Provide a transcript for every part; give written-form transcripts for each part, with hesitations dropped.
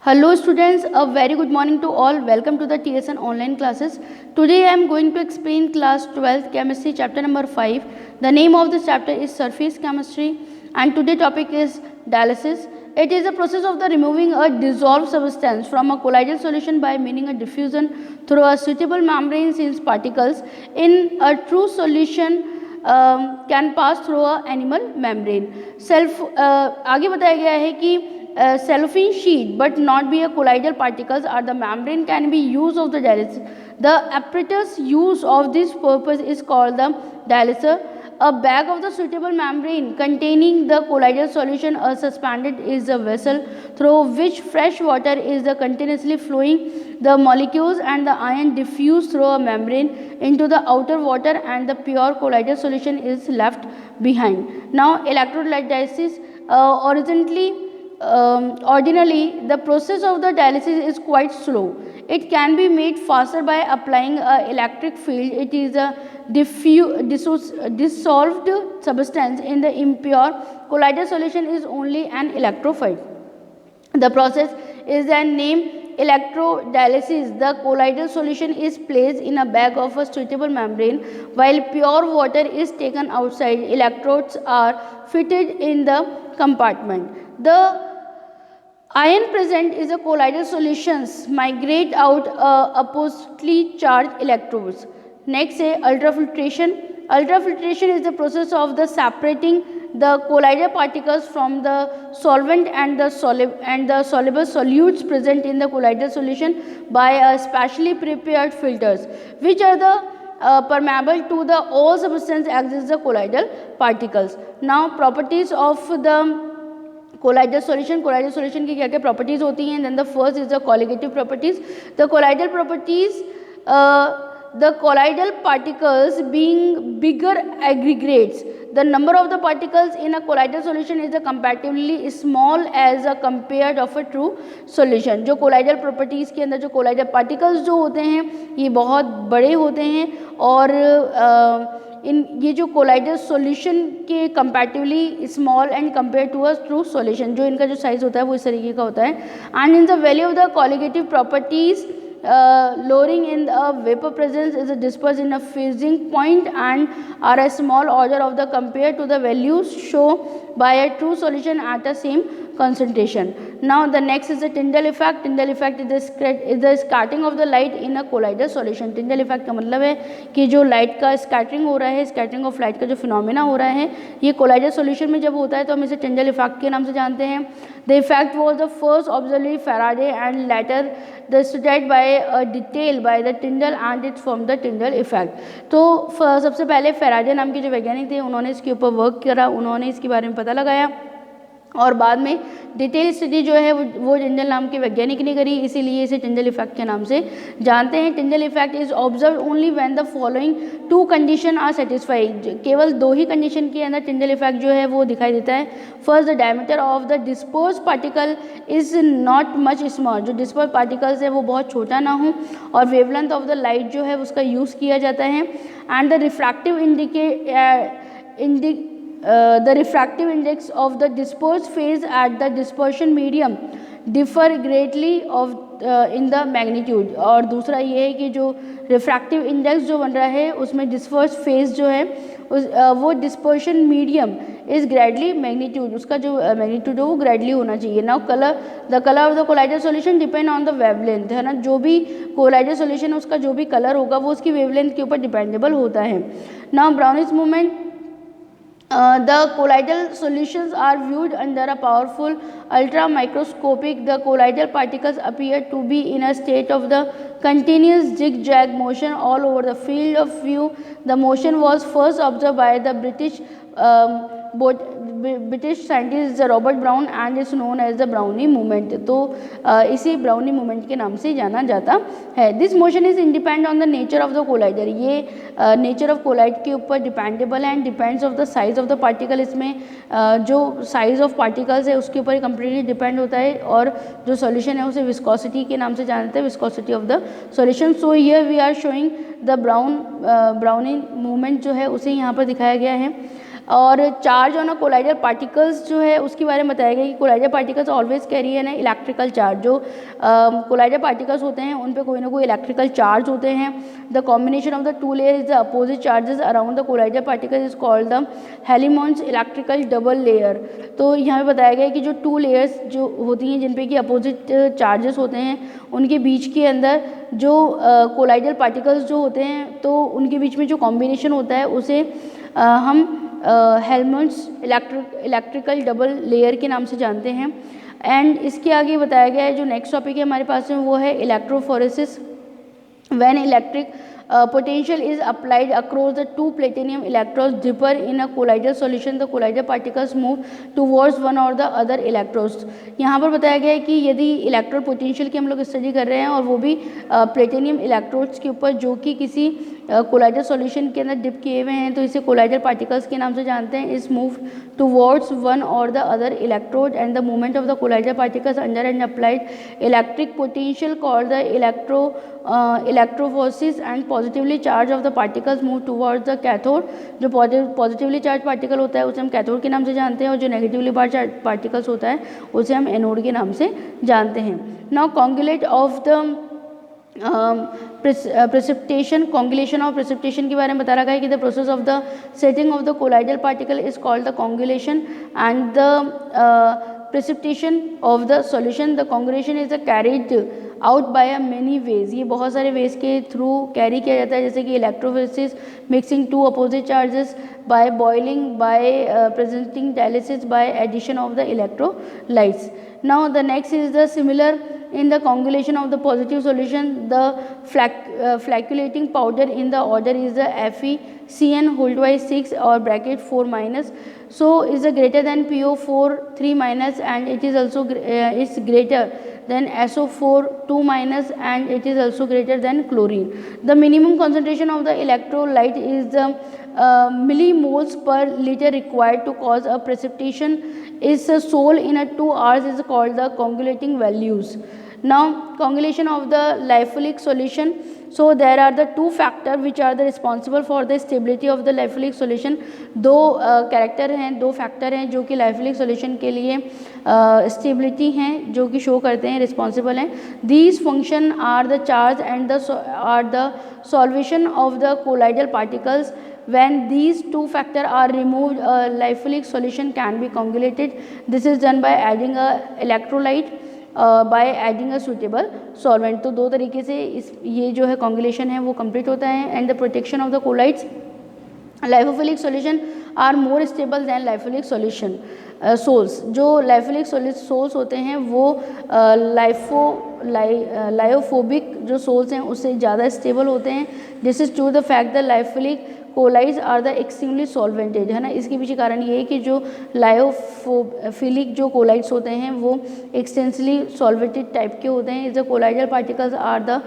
Hello students, a very good morning to all. Welcome to the TSN online classes. Today I am going to explain class 12th chemistry chapter number 5. The name of this chapter is surface chemistry and today topic is dialysis. It is a process of the removing a dissolved substance from a colloidal solution by meaning a diffusion through a suitable membrane since particles in a true solution can pass through a animal membrane. आगे बताया गया है कि cellophane sheet but not be a colloidal particles or the membrane can be used of the dialysis. The apparatus used of this purpose is called the dialyzer. A bag of the suitable membrane containing the colloidal solution or suspended is a vessel through which fresh water is the continuously flowing. The molecules and the ion diffuse through a membrane into the outer water and the pure colloidal solution is left behind. Now electrolysis ordinarily, the process of the dialysis is quite slow. It can be made faster by applying an electric field. It is a dissolved substance in the impure colloidal solution is only an electrophile. The process is then named electrodialysis. The colloidal solution is placed in a bag of a suitable membrane while pure water is taken outside. Electrodes are fitted in the compartment. The ion present is a colloidal solutions migrate out oppositely charged electrodes. Next is ultrafiltration. Ultrafiltration is the process of the separating the colloidal particles from the solvent and the soluble solutes present in the colloidal solution by a specially prepared filters, which are the permeable to the all substance exist the colloidal particles. Now properties of the colloidal solution की क्या क्या properties होती हैं. Then the first is the colligative properties. The colloidal properties, the colloidal particles being bigger aggregates. The number of the particles in a colloidal solution is a comparatively small as a compared of a true solution. जो colloidal properties के अंदर जो colloidal particles जो होते हैं ये बहुत बड़े होते हैं और इन ये जो कोलाइडल सॉल्यूशन के comparatively small and compare to a true solution जो इनका जो साइज होता है वो इस तरीके का होता है. And in the value of the colligative properties lowering in the vapor presence is dispersed in a freezing point and are a small order of the compared to the values shown by a true solution at the same concentration. Now the next is the Tyndall effect. Tyndall effect is the scattering of the light in a colloidal solution. Tyndall effect का मतलब है कि जो light का scattering हो रहा है, scattering of light का जो फिनोमेना हो रहा है ये colloidal solution में जब होता है तो हम इसे Tyndall effect के नाम से जानते हैं. The effect was the first observed by Faraday and later the studied by a detail by the Tyndall and it formed the Tyndall effect. तो सबसे पहले फैराडे नाम के जो वैज्ञानिक थे उन्होंने इसके ऊपर वर्क करा, उन्होंने इसके बारे में पता लगाया और बाद में डिटेल स्टडी जो है वो टिंडल नाम के वैज्ञानिक ने करी, इसीलिए इसे टिंडल इफेक्ट के नाम से जानते हैं. Tyndall effect is observe only when the following two condition are satisfied. केवल दो ही कंडीशन के अंदर टिंडल इफेक्ट जो है वो दिखाई देता है. First, the diameter of the disperse particle is not much small. जो डिस्पर्स पार्टिकल्स है वो बहुत छोटा ना हो और वेवलेंथ ऑफ द लाइट जो है उसका यूज़ किया जाता है. And the refractive the refractive index of the dispersed phase at the dispersion medium differ greatly in the magnitude. और दूसरा ये है कि जो रिफ्रैक्टिव इंडेक्स जो बन रहा है उसमें डिस्पर्स फेज जो है वो डिस्पर्शन मीडियम इज ग्रेडली मैग्नीट्यूड, उसका जो मैग्नीट्यूड है वो ग्रेडली होना चाहिए. Now the colour of the colloidal solution depend on the wavelength है ना. जो भी कोलाइडल सॉल्यूशन है उसका जो भी कलर होगा वो उसकी वेवलेंथ के ऊपर डिपेंडेबल होता है. Now brownish movement. The colloidal solutions are viewed under a powerful ultra microscopic. The colloidal particles appear to be in a state of the continuous zigzag motion all over the field of view. The motion was first observed by the British scientist Robert Brown and is known as the Brownian movement. तो इसे brownie movement के नाम से जाना जाता है. This motion is independent on the nature of the collider. ये nature of collide के ऊपर डिपेंडेबल है and depends of the size of the particle. इसमें जो साइज ऑफ पार्टिकल्स है उसके ऊपर कम्प्लीटली डिपेंड होता है और जो सॉल्यूशन है उसे विस्कोसिटी के नाम से जानते हैं, viscosity of the solution. So here we are showing the Brownian movement जो है उसे यहाँ पर दिखाया गया है. और charge on a colloidal particles जो है उसके बारे में बताया गया कि कोलाइडर पार्टिकल्स ऑलवेज कैरी है ना इलेक्ट्रिकल चार्ज। जो कोलाइडर पार्टिकल्स होते हैं उन पे कोई ना कोई इलेक्ट्रिकल चार्ज होते हैं। The combination of the two layer is the opposite charges around the colloidal particle is called the Helmholtz electrical double layer. तो यहाँ पे बताया गया है कि जो टू लेयर्स जो होती हैं जिन पे कि अपोजिट चार्जेस होते हैं उनके बीच के अंदर जो कोलाइडल पार्टिकल्स जो होते हैं तो उनके बीच में जो कॉम्बिनेशन होता है उसे हम हेल्महोल्ट्ज़ इलेक्ट्रिकल डबल लेयर के नाम से जानते हैं। एंड इसके आगे बताया गया है जो नेक्स्ट टॉपिक है हमारे पास में वो है electrophoresis. When electric potential is applied across the two platinum electrodes differ in a colloidal solution, the colloidal particles move towards one or the other electrodes। यहाँ पर बताया गया है कि यदि इलेक्ट्रोड पोटेंशियल की हम लोग स्टडी कर रहे हैं और वो भी प्लेटिनियम इलेक्ट्रोड्स के ऊपर जो कि किसी कोलाइडल सॉल्यूशन के अंदर डिप किए हुए हैं तो इसे कोलाइडल पार्टिकल्स के नाम से जानते हैं। इस मूव टुवर्ड्स वन और the other electrode and the movement of the colloidal particles under and applied electric potential called the electrophoresis and positively charge of the particles move towards the cathode. जो positively charge particle होता है उसे हम cathode के नाम से जानते हैं और जो नेगेटिवली चार्ज पार्टिकल्स होता है उसे हम एनोड के नाम से जानते हैं। Now coagulate of the precipitation, coagulation of precipitation के बारे में बता रखा है कि the process of the setting of the colloidal particle is called the coagulation and the precipitation of the solution, the coagulation is carried out by a many ways। ये बहुत सारे वेज के थ्रू कैरी किया जाता है जैसे कि electrophoresis, mixing two opposite charges, by boiling, by presenting dialysis, by addition of the electrolytes. Now the next is the similar in the coagulation of the positive solution, the flacculating powder in the order is the FeCN whole by 6 or bracket 4 minus, so is greater than PO4 3 minus and it is also it's greater than SO4 2 minus and it is also greater than chlorine। The minimum concentration of the electrolyte is the millimoles per liter required to cause a precipitation is sold in a 2 hours is called the coagulating values। Now coagulation of the lipophilic solution, so there are the two factors which are the responsible for the stability of the lipophilic solution। दो character हैं, दो factor हैं जो कि lipophilic solution के लिए stability हैं जो कि शो करते हैं, रिस्पॉन्सिबल हैं। These function are the charge and the solvation of the colloidal particles। When these two factors are removed, a lipophilic solution can be coagulated। This is done by adding a electrolyte by adding a suitable solvent. तो दो तरीके से ये जो है कॉन्गुलेशन है वो complete होता है। And the protection of the colloids, lipophilic solution are more stable than lipophilic solution sols. जो लाइपोफिलिक सोल्स होते हैं वो लायोफोबिक जो सोल्स हैं उससे ज़्यादा स्टेबल होते हैं। This is to the fact the lipophilic colloids are the extremely solvated, है ना। इसके पीछे कारण ये है कि जो लायोफिलिक जो कोलाइड्स होते हैं वो एक्सटेंसली सॉल्वेटेड टाइप के होते हैं। The colloidal particles are the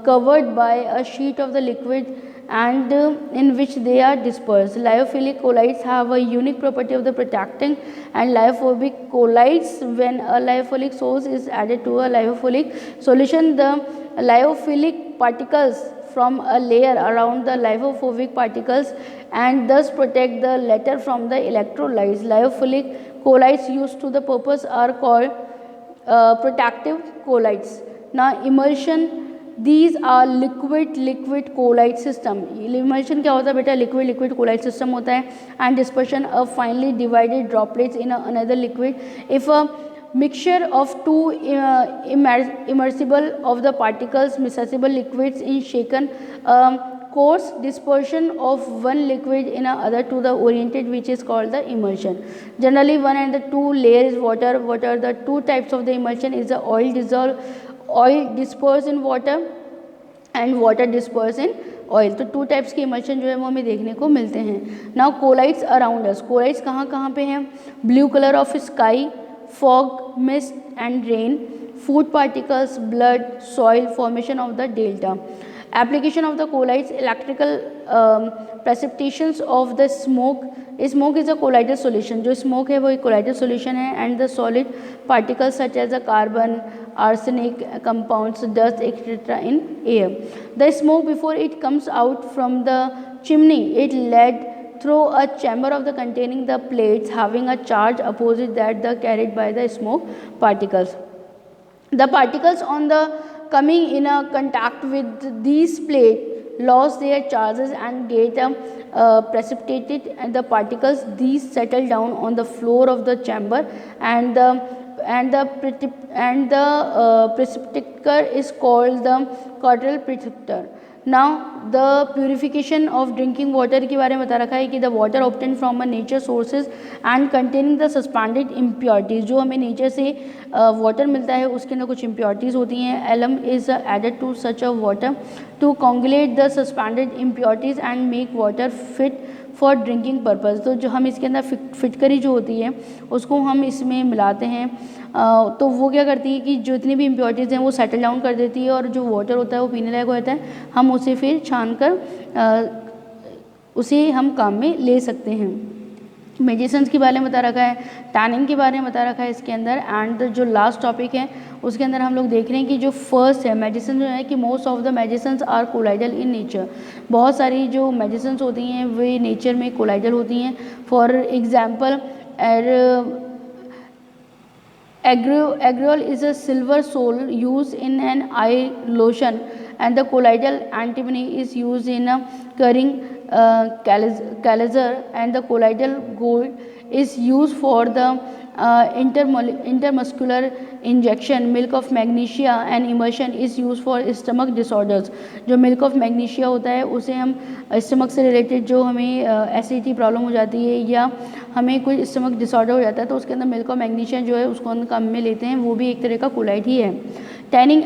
covered by a sheet of the liquid and in which they are dispersed। Lyophilic colloids have a unique property of the protecting and lyophobic colloids when a lyophilic source is added to a lyophilic solution, the lyophilic particles from a layer around the lyophobic particles and thus protect the latter from the electrolytes। Lyophilic colloids used to the purpose are called protective colloids। Now emulsion, these are liquid colloid system। emulsion क्या होता है बेटा, liquid colloid system होता है। and dispersion of finely divided droplets in another liquid। if a mixture of two immersible of the particles miscible liquids in shaken coarse dispersion of one liquid in other to the oriented which is called the emulsion। generally one and the two layers water। what are the two types of the emulsion is the oil dispersed in water and water dispersed in oil। तो two types के emulsion जो है वो हमें देखने को मिलते हैं। Now colloids around us, colloids कहाँ कहाँ पे हैं? Blue colour of sky, fog, mist and rain, food particles, blood, soil, formation of the delta. Application of the colloids, electrical precipitations of the smoke. Smoke is a colloidal solution, जो smoke है वो एक colloidal solution है। And the solid particles such as the carbon, arsenic compounds, dust etc. in air। The smoke before it comes out from the chimney it led through a chamber of the containing the plates having a charge opposite that the carried by the smoke particles. The particles on the coming in a contact with these plates lost their charges and get precipitated, and the particles these settle down on the floor of the chamber, and the precipitator is called the coronal precipitator. Now the purification of drinking water के बारे में बता रखा है कि the water obtain from a nature sources and containing the suspended impurities, जो हमें nature से वाटर मिलता है उसके अंदर कुछ इम्प्योरिटीज़ होती हैं. Alum is added to such a water to coagulate the suspended impurities and make water fit for drinking purpose. तो जो हम इसके अंदर फिटकरी जो होती है उसको हम इसमें मिलाते हैं, तो वो क्या करती है कि जो इतनी भी इम्प्योरिटीज़ हैं वो सेटल डाउन कर देती है और जो वाटर होता है वो पीने लायक होता है. हम उसे फिर छान कर उसे हम काम में ले सकते हैं. मेडिसिन्स के बारे में बता रखा है, टैनिंग के बारे में बता रखा है इसके अंदर. एंड जो लास्ट टॉपिक है उसके अंदर हम लोग देख रहे हैं कि जो फर्स्ट है मेडिसिन जो है कि most of the medicines are colloidal in nature. बहुत सारी जो मेडिसिन्स होती हैं वे नेचर में कोलाइडल होती हैं. For example Agrolol is a silver sol used in an eye lotion, and the colloidal antimony is used in a curing cleanser, and the colloidal gold is used for the intermuscular injection. Milk of magnesia and emulsion is used for stomach disorders. जो milk of magnesia होता है उसे हम stomach से related जो हमें acidity problem हो जाती है या हमें कोई स्टमक डिसऑर्डर हो जाता है तो उसके अंदर मिल्क ऑफ मैग्नीशिया जो है उसको हम काम में लेते हैं, वो भी एक तरह का कोलाइड ही है. Tanning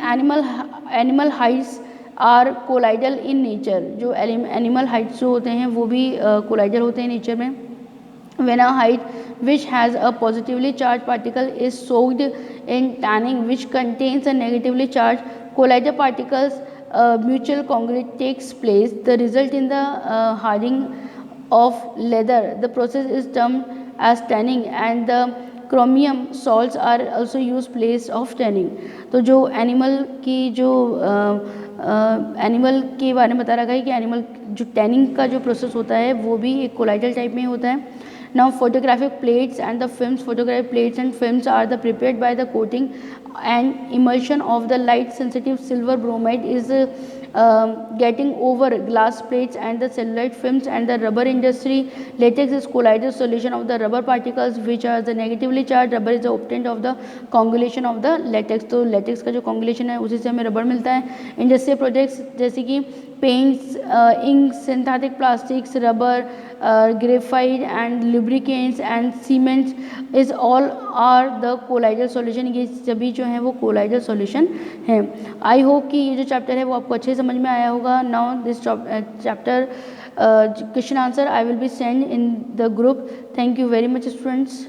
animal hides are colloidal in nature. जो एनिमल हाइड्स जो होते हैं वो भी कोलाइडल होते हैं नेचर में. When a hide which has a positively charged particle is soaked in tanning which contains a negatively charged colloidal particles, mutual contact takes place. The result in the hardening of leather. The process is termed as tanning, and the chromium salts are also used place of tanning. तो जो animal के बारे में बता रखा है कि animal जो टैनिंग का जो प्रोसेस होता है वो भी एक कोलाइडल टाइप में होता है. Now photographic plates and the films, photographic plates and films are the prepared by the coating and emulsion of the light sensitive silver bromide is getting over glass plates and the cellulite films, and the rubber industry latex is colloidal solution of the rubber particles which are the negatively charged rubber is obtained of the coagulation of the latex. तो latex का जो coagulation है उसी से हमें rubber मिलता है. Industrial products जैसे कि paints, ink, synthetic plastics, rubber, graphite and lubricants and cements is all are the colloidal solution. ये सभी जो हैं वो कोलाइडल सॉल्यूशन हैं. आई होप कि ये जो चैप्टर है वो आपको अच्छे समझ में आया होगा. Now this chapter question answer I will be send in the group. Thank you very much students.